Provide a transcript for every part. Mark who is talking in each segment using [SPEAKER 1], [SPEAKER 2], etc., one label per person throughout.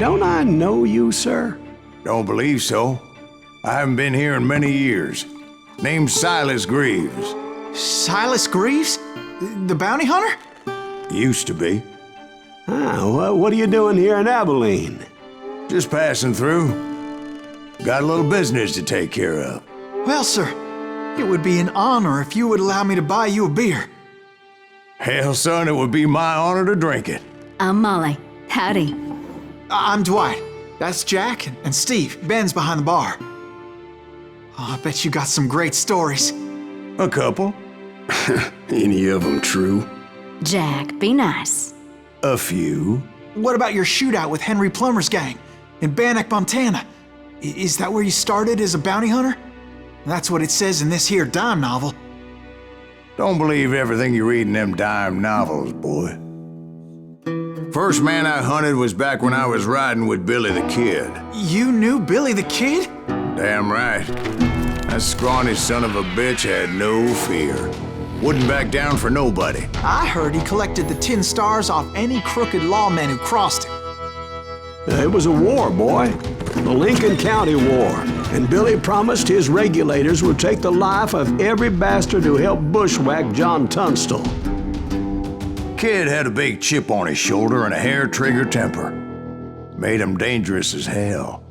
[SPEAKER 1] don't I know you, sir?
[SPEAKER 2] Don't believe so. I haven't been here in many years. Name's Silas Greaves.
[SPEAKER 3] Silas Greaves? The bounty hunter?
[SPEAKER 2] Used to be.
[SPEAKER 1] Well, what are you doing here in Abilene?
[SPEAKER 2] Just passing through. Got a little business to take care of.
[SPEAKER 3] Well, sir, it would be an honor if you would allow me to buy you a beer.
[SPEAKER 2] Hell, son, it would be my honor to drink it.
[SPEAKER 4] I'm Molly. Howdy.
[SPEAKER 3] I'm Dwight. That's Jack and Steve. Ben's behind the bar. Oh, I bet you got some great stories.
[SPEAKER 2] A couple.
[SPEAKER 1] Any of them true?
[SPEAKER 4] Jack, be nice.
[SPEAKER 2] A few.
[SPEAKER 3] What about your shootout with Henry Plummer's gang in Bannock, Montana? Is that where you started as a bounty hunter? That's what it says in this here dime novel.
[SPEAKER 2] Don't believe everything you read in them dime novels, boy. First man I hunted was back when I was riding with Billy the Kid.
[SPEAKER 3] You knew Billy the Kid?
[SPEAKER 2] Damn right. That scrawny son of a bitch had no fear. Wouldn't back down for nobody.
[SPEAKER 3] I heard he collected the 10 stars off any crooked lawmen who crossed him.
[SPEAKER 1] It was a war, boy. The Lincoln County War. And Billy promised his regulators would take the life of every bastard who helped bushwhack John Tunstall.
[SPEAKER 2] Kid had a big chip on his shoulder and a hair-trigger temper. Made him dangerous as hell.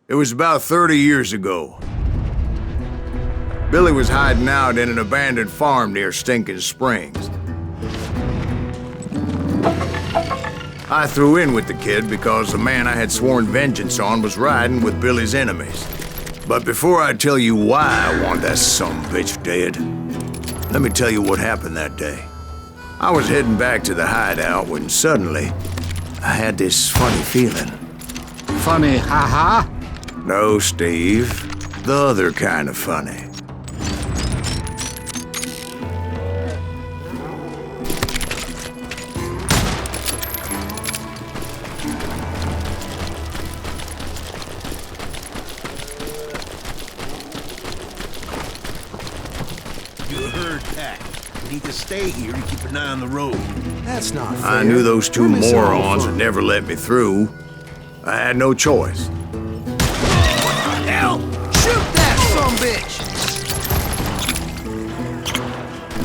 [SPEAKER 2] It was about 30 years ago. Billy was hiding out in an abandoned farm near Stinking Springs. I threw in with the kid because the man I had sworn vengeance on was riding with Billy's enemies. But before I tell you why I want that sumbitch dead, let me tell you what happened that day. I was heading back to the hideout when suddenly I had this funny feeling.
[SPEAKER 5] Funny, haha?
[SPEAKER 2] No, Steve. The other kind of funny.
[SPEAKER 6] You're a herd pack. We need to stay here and keep an eye on the road.
[SPEAKER 1] That's not fair.
[SPEAKER 2] I knew those two
[SPEAKER 1] We're missing all
[SPEAKER 2] morons
[SPEAKER 1] fun.
[SPEAKER 2] would never let me through. I had no choice.
[SPEAKER 6] Hell! Shoot that sumbitch!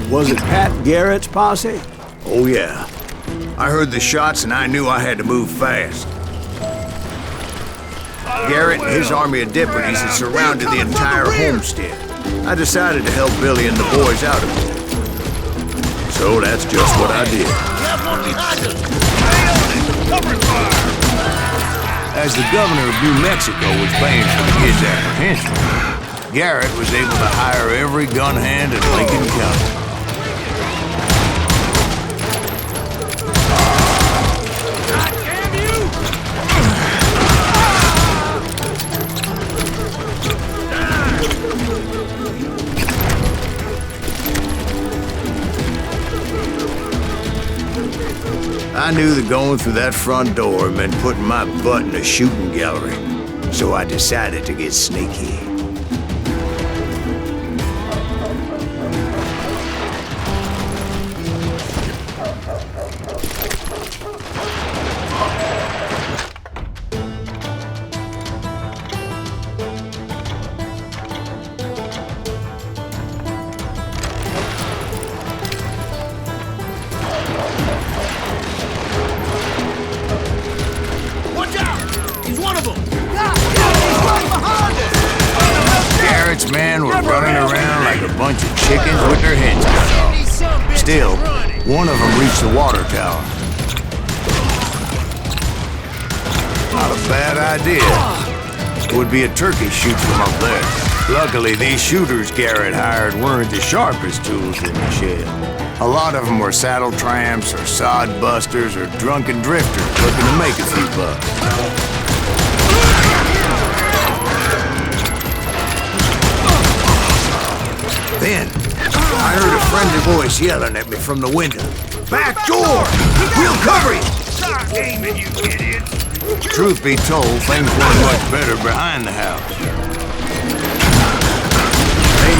[SPEAKER 1] Was it Pat Garrett's posse?
[SPEAKER 2] Oh yeah. I heard the shots and I knew I had to move fast. Garrett and his army of deputies had surrounded the entire homestead. I decided to help Billy and the boys out of it. So that's just what I did. As the governor of New Mexico was paying for the kid's apprehension, Garrett was able to hire every gun hand in Lincoln County. I knew that going through that front door meant putting my butt in a shooting gallery, so I decided to get sneaky. Garrett's men were running around like a bunch of chickens with their heads cut off. Still, one of them reached the water tower. Not a bad idea. It would be a turkey shoot from up there. Luckily, these shooters Garrett hired weren't the sharpest tools in the shed. A lot of them were saddle tramps or sod busters or drunken drifters looking to make a few bucks. Then, I heard a friendly voice yelling at me from the window. Back door! We'll cover you!
[SPEAKER 6] Stop aiming, you idiots!
[SPEAKER 2] Truth be told, things weren't much better behind the house.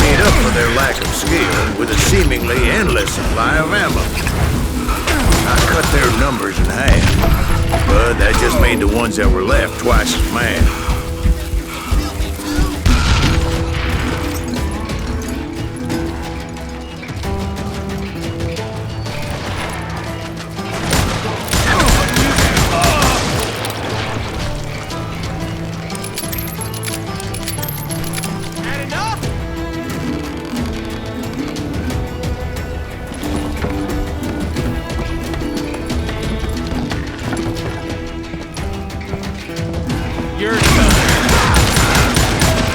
[SPEAKER 2] made up for their lack of skill with a seemingly endless supply of ammo. I cut their numbers in half, but that just made the ones that were left twice as mad.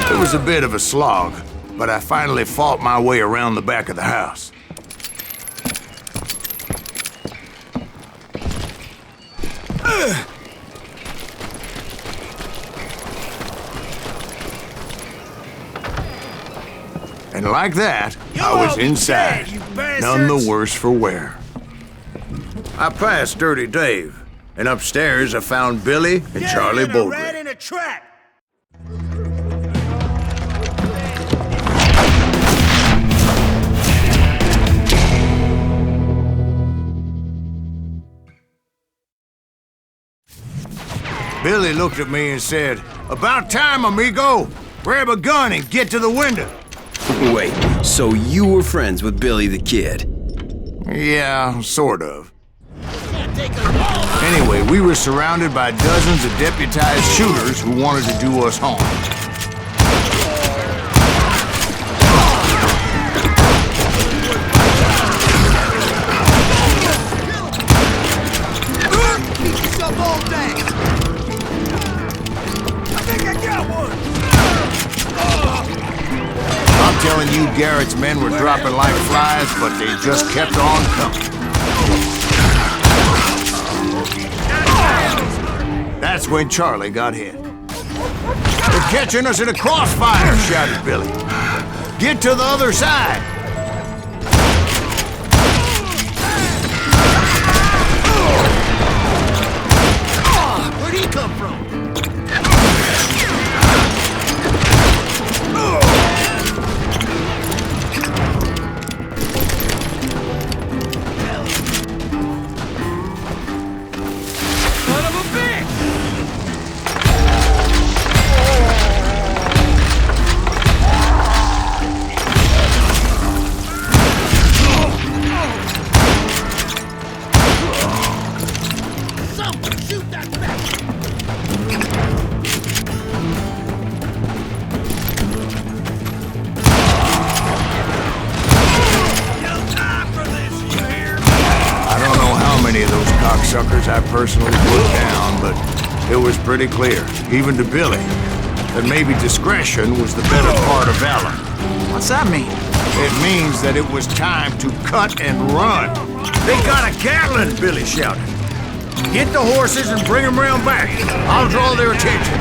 [SPEAKER 2] It was a bit of a slog, but I finally fought my way around the back of the house. And like that, I was inside, none the worse for wear. I passed Dirty Dave, and upstairs I found Billy and Charlie Bowdre.
[SPEAKER 6] Rat in a trap.
[SPEAKER 2] Billy looked at me and said, "About time, amigo! Grab a gun and get to the window!"
[SPEAKER 7] Wait, so you were friends with Billy the Kid?
[SPEAKER 2] Yeah, sort of. Anyway, we were surrounded by dozens of deputized shooters who wanted to do us harm.
[SPEAKER 6] Keep yourself all day. I think I got one.
[SPEAKER 2] I'm telling you, Garrett's men were dropping like flies, but they just kept on coming. That's when Charlie got hit. "They're catching us in a crossfire," shouted Billy. "Get to the other side!"
[SPEAKER 6] Where'd he come from?
[SPEAKER 2] Cocksuckers I personally put down, but it was pretty clear, even to Billy, that maybe discretion was the better part of valor.
[SPEAKER 3] What's that mean?
[SPEAKER 2] It means that it was time to cut and run. "They got a Gatling!" Billy shouted. "Get the horses and bring them round back. I'll draw their attention."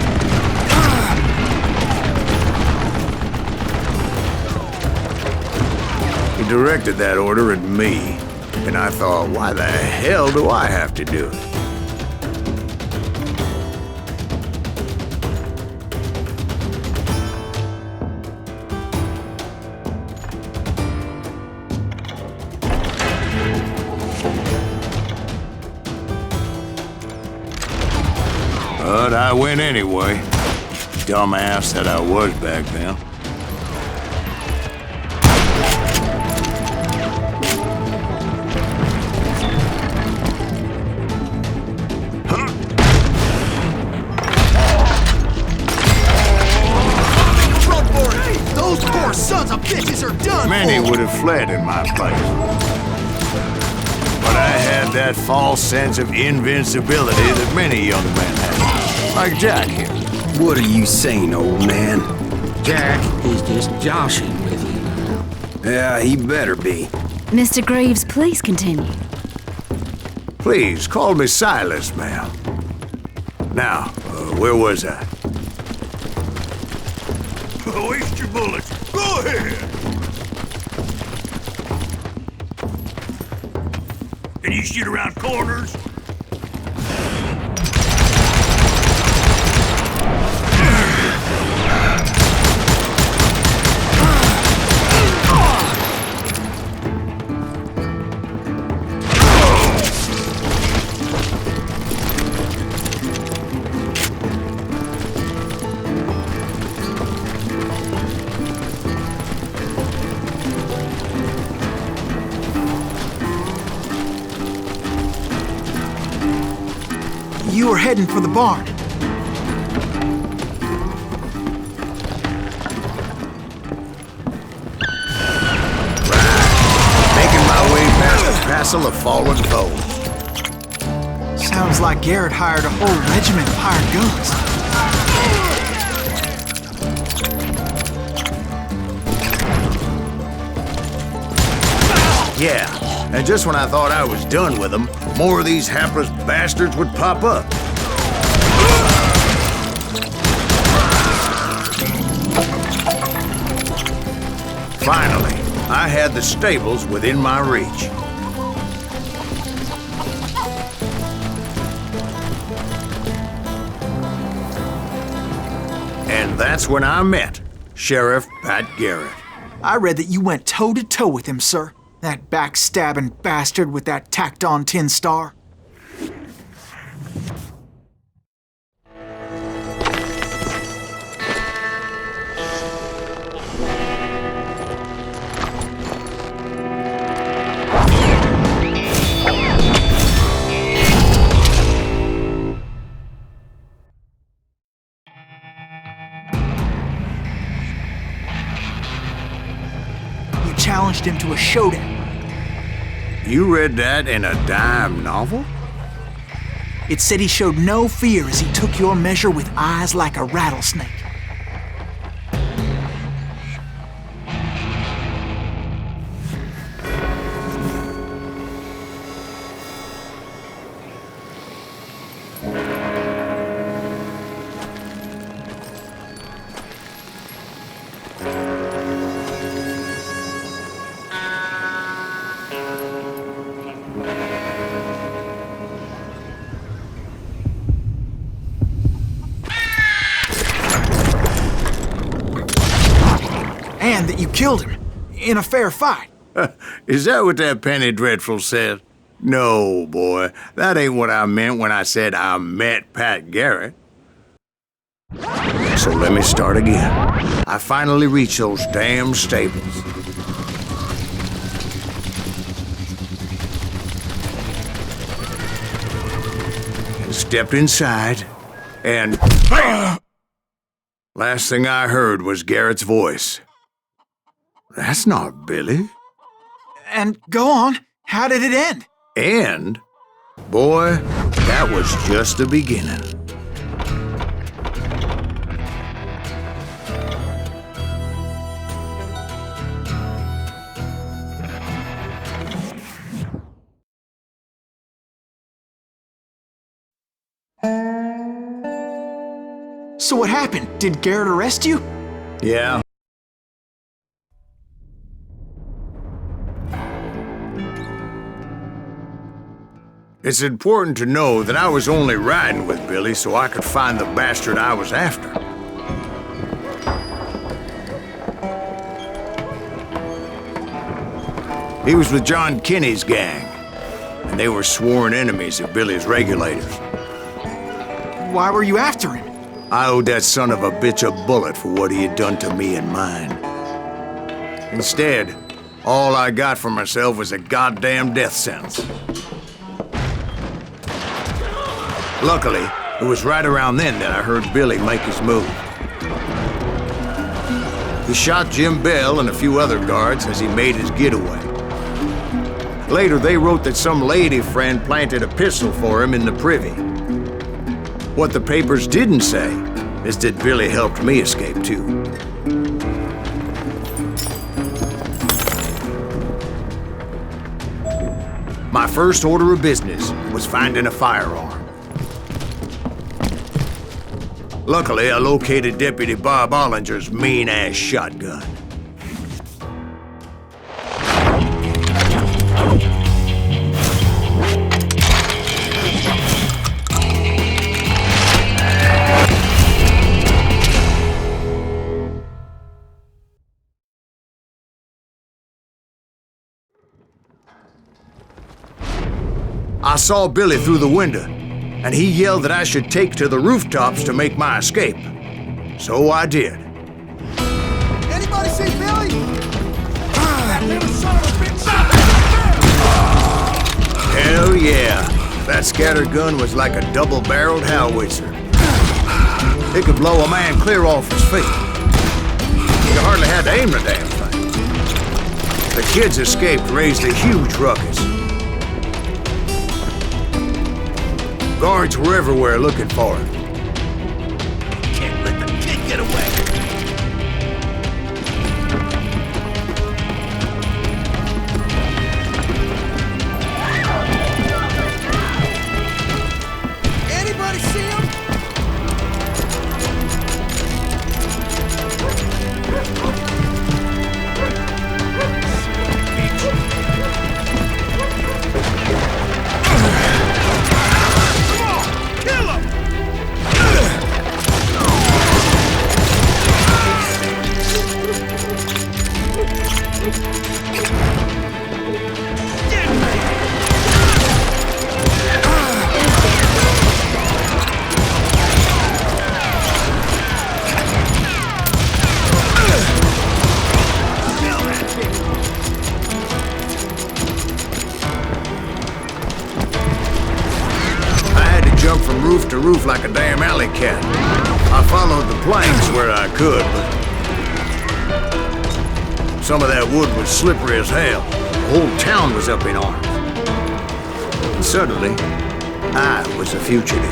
[SPEAKER 2] He directed that order at me. And I thought, why the hell do I have to do it? But I went anyway. Dumbass that I was back then.
[SPEAKER 6] Sons of bitches are done.
[SPEAKER 2] Many would have fled in my place. But I had that false sense of invincibility that many young men have. Like Jack here.
[SPEAKER 7] What are you saying, old man?
[SPEAKER 5] Jack is just joshing with you.
[SPEAKER 7] Yeah, he better be.
[SPEAKER 4] Mr. Greaves, please continue.
[SPEAKER 2] Please, call me Silas, ma'am. Now, where was I? Waste your bullets. Go ahead. Can you shoot around corners?
[SPEAKER 3] you were heading for the barn.
[SPEAKER 2] Making my way past a passel of fallen foes.
[SPEAKER 3] Sounds like Garrett hired a whole regiment of hired guns.
[SPEAKER 2] Yeah, and just when I thought I was done with them, more of these hapless bastards would pop up. Finally, I had the stables within my reach. And that's when I met Sheriff Pat Garrett.
[SPEAKER 3] I read that you went toe-to-toe with him, sir. That backstabbing bastard with that tacked-on tin star. You challenged him to a showdown.
[SPEAKER 2] You read that in a dime novel?
[SPEAKER 3] It said he showed no fear as he took your measure with eyes like a rattlesnake. And that you killed him in a fair fight.
[SPEAKER 2] Is that what that Penny Dreadful said? No, boy. That ain't what I meant when I said I met Pat Garrett. So let me start again. I finally reached those damn stables. And stepped inside, and last thing I heard was Garrett's voice. That's not Billy.
[SPEAKER 3] And go on, how did it end?
[SPEAKER 2] And, boy, that was just the beginning.
[SPEAKER 3] So what happened? Did Garrett arrest you?
[SPEAKER 2] Yeah. It's important to know that I was only riding with Billy so I could find the bastard I was after. He was with John Kinney's gang, and they were sworn enemies of Billy's regulators.
[SPEAKER 3] Why were you after him?
[SPEAKER 2] I owed that son of a bitch a bullet for what he had done to me and mine. Instead, all I got for myself was a goddamn death sentence. Luckily, it was right around then that I heard Billy make his move. He shot Jim Bell and a few other guards as he made his getaway. Later, they wrote that some lady friend planted a pistol for him in the privy. What the papers didn't say is that Billy helped me escape, too. My first order of business was finding a firearm. Luckily, I located Deputy Bob Ollinger's mean-ass shotgun. I saw Billy through the window, and he yelled that I should take to the rooftops to make my escape. So I did.
[SPEAKER 3] Anybody see Billy?
[SPEAKER 2] Hell yeah. That scattered gun was like a double-barreled howitzer. It could blow a man clear off his feet. You hardly had to aim the damn thing. The kids escaped, raised a huge ruckus. Guards were everywhere looking for him.
[SPEAKER 6] Can't let the kid get away. Anybody see him?
[SPEAKER 2] Jump from roof to roof like a damn alley cat. I followed the planks where I could, but some of that wood was slippery as hell. The whole town was up in arms. And suddenly, I was a fugitive.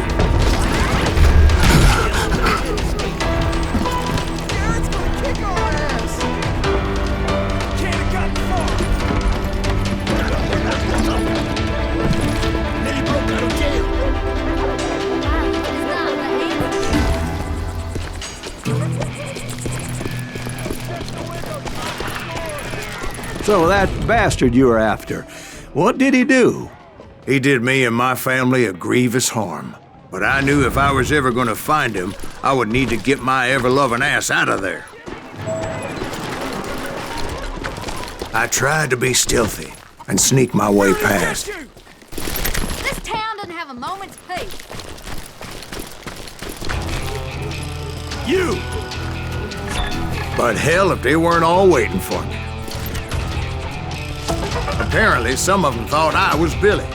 [SPEAKER 1] So that bastard you were after, what did he do?
[SPEAKER 2] He did me and my family a grievous harm. But I knew if I was ever gonna find him, I would need to get my ever-loving ass out of there. I tried to be stealthy and sneak my way past.
[SPEAKER 8] This town doesn't have a moment's peace.
[SPEAKER 2] You! But hell, if they weren't all waiting for me. Apparently, some of them thought I was Billy.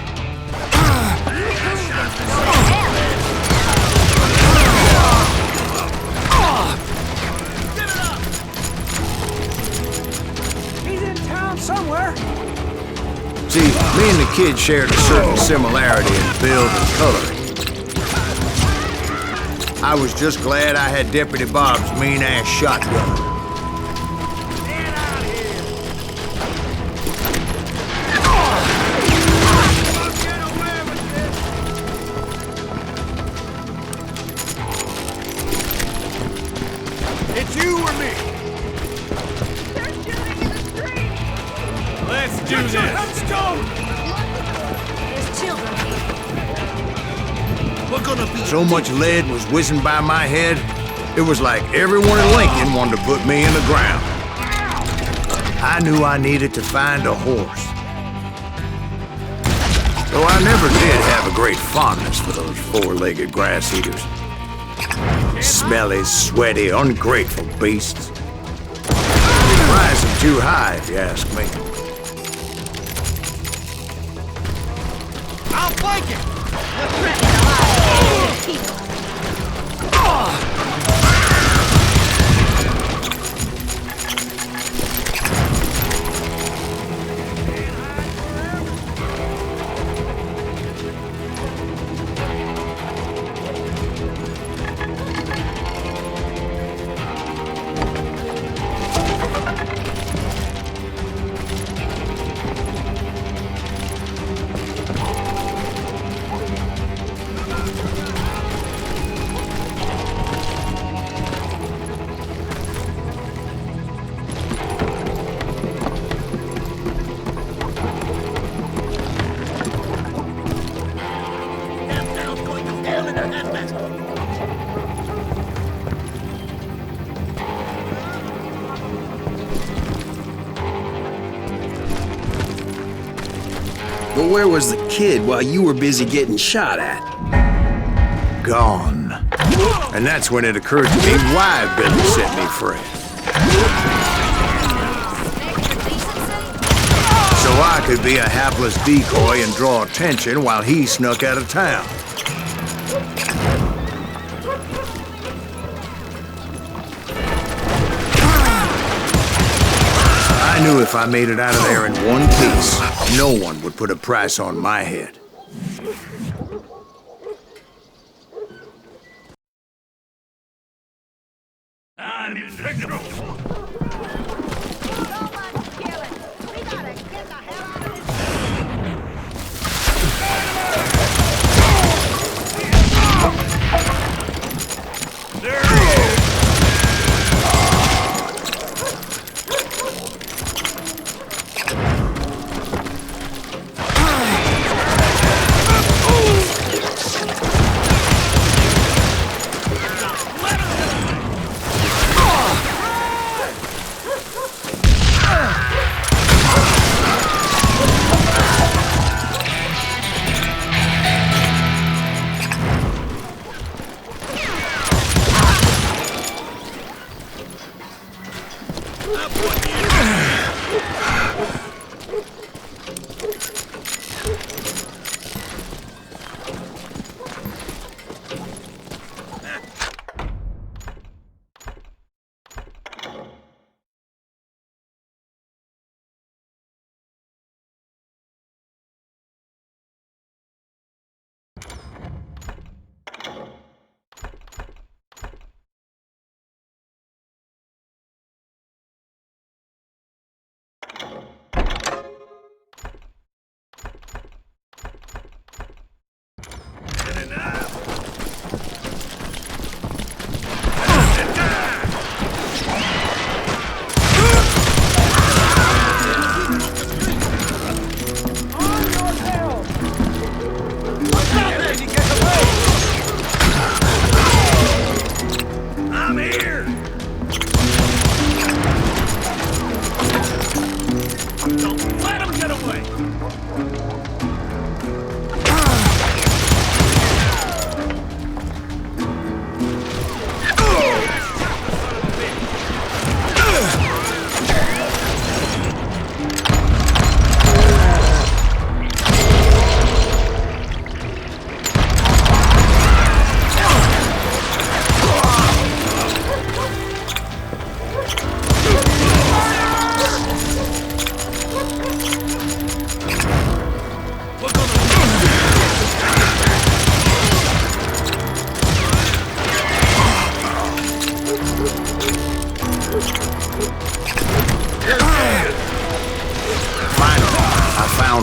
[SPEAKER 3] He's in town somewhere.
[SPEAKER 2] See, me and the kid shared a certain similarity in build and coloring. I was just glad I had Deputy Bob's mean-ass shotgun.
[SPEAKER 6] It's you or me.
[SPEAKER 8] They're shooting in the street.
[SPEAKER 6] Let's do this. Let's go.
[SPEAKER 8] There's children here.
[SPEAKER 6] We're gonna be
[SPEAKER 2] So much lead was whizzing by my head, it was like everyone in Lincoln wanted to put me in the ground. I knew I needed to find a horse. Though I never did have a great fondness for those four-legged grass eaters. Smelly, sweaty, ungrateful beasts. Rising too high, if you ask me.
[SPEAKER 6] I'll flank it.
[SPEAKER 8] We're threatening the lives of people.
[SPEAKER 7] But where was the kid while you were busy getting shot at?
[SPEAKER 2] Gone. And that's when it occurred to me why Billy set me free. So I could be a hapless decoy and draw attention while he snuck out of town. I knew if I made it out of there in one piece, no one would put a price on my head.
[SPEAKER 8] Don't let him kill it. We gotta get the hell out of this. There he is!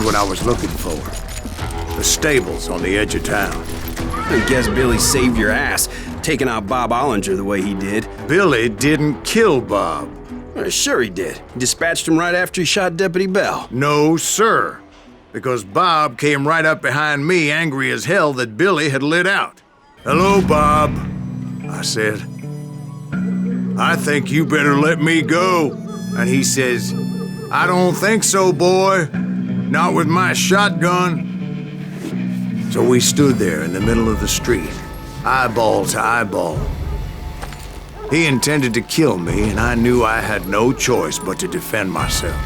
[SPEAKER 2] What I was looking for. The stables on the edge of town.
[SPEAKER 7] I guess Billy saved your ass, taking out Bob Ollinger the way he did.
[SPEAKER 2] Billy didn't kill Bob.
[SPEAKER 7] Well, sure he did. He dispatched him right after he shot Deputy Bell.
[SPEAKER 2] No, sir. Because Bob came right up behind me, angry as hell that Billy had lit out. "Hello, Bob," I said. "I think you better let me go." And he says, "I don't think so, boy. Not with my shotgun." So we stood there in the middle of the street, eyeball to eyeball. He intended to kill me, and I knew I had no choice but to defend myself.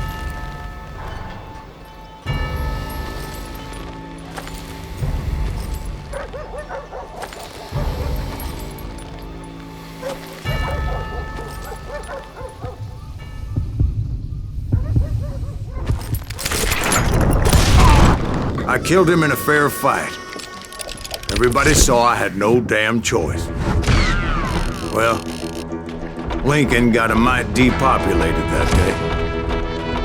[SPEAKER 2] I killed him in a fair fight. Everybody saw I had no damn choice. Well, Lincoln got a mite depopulated that day.